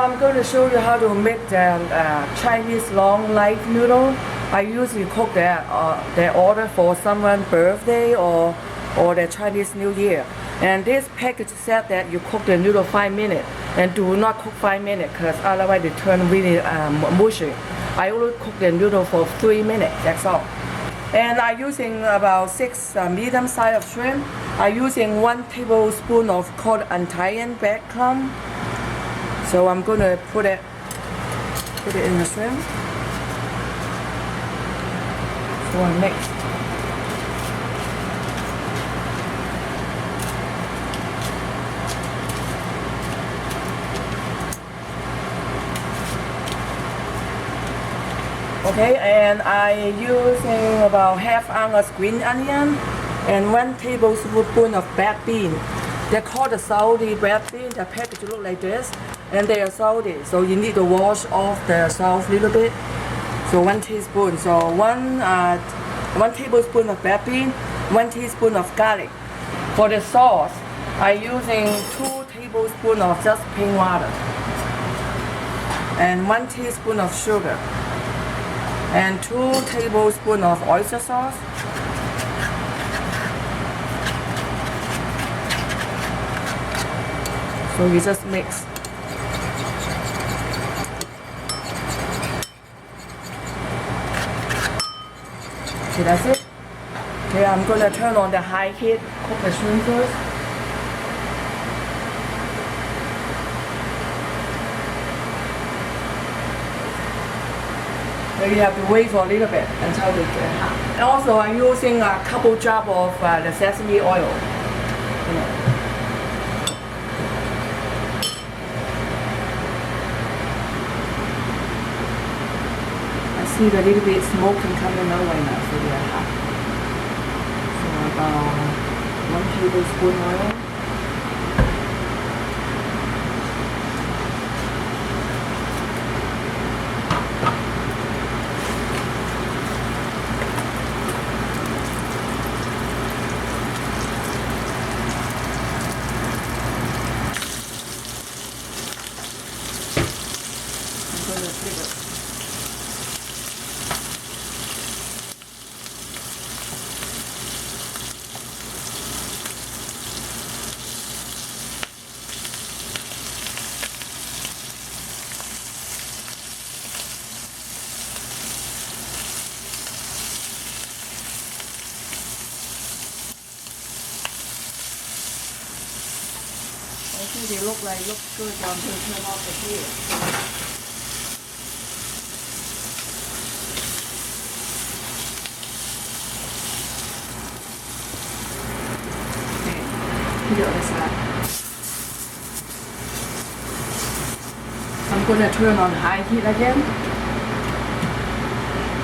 I'm going to show you how to make the Chinese long life noodle. I usually cook that order for someone's birthday or the Chinese New Year. And this package said that you cook the noodle 5 minutes and do not cook 5 minutes because otherwise they turn really mushy. I only cook the noodle for 3 minutes, that's all. And I'm using about 6 medium size of shrimp. I'm using 1 tablespoon of called Italian breadcrumb. So I'm gonna put it in the shrimp. So I mix. Okay, and I using about half ounce of green onion and 1 tablespoon of black bean. They're called the salty black bean. The package look like this, and they are salty, so you need to wash off the salt a little bit. So 1 teaspoon. So one tablespoon of black bean, 1 teaspoon of garlic. For the sauce, I'm using 2 tablespoons of just plain water, and 1 teaspoon of sugar, and 2 tablespoons of oyster sauce. So you just mix. Okay, that's it. Okay, I'm gonna turn on the high heat, cook the shrimp first. So you have to wait for a little bit until they get hot. And also I'm using a couple drops of the sesame oil. I see the little bit smoking coming out right now, so they are hot. So about 1 tablespoon oil. I think they look good, so I'm going to turn off the heat. Okay, the other side. I'm going to turn on high heat again.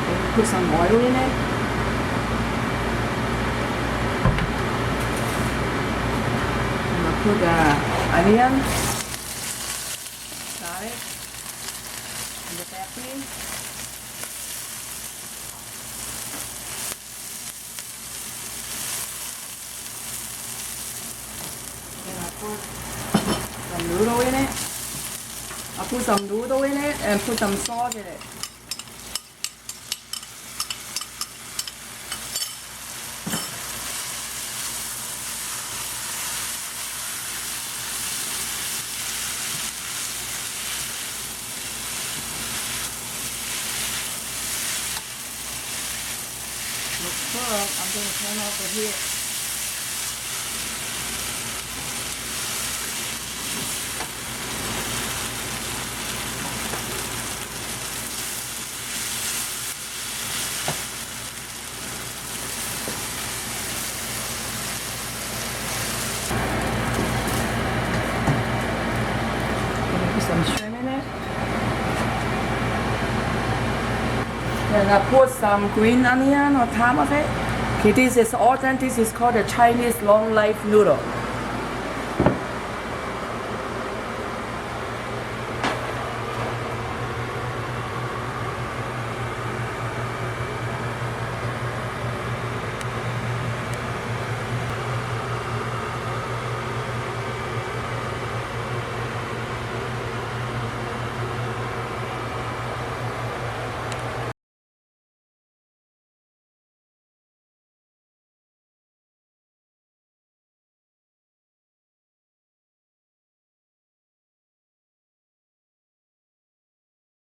Okay, put some oil in it. Put the onion, garlic, and the black bean. Then I put some noodle in it. I put some noodle in it and put some salt in it. Looks good. I'm going to turn off the heat. Put some shrimp in it. And I put some green onion on top of it. Okay, this is authentic. This is called the Chinese long life noodle.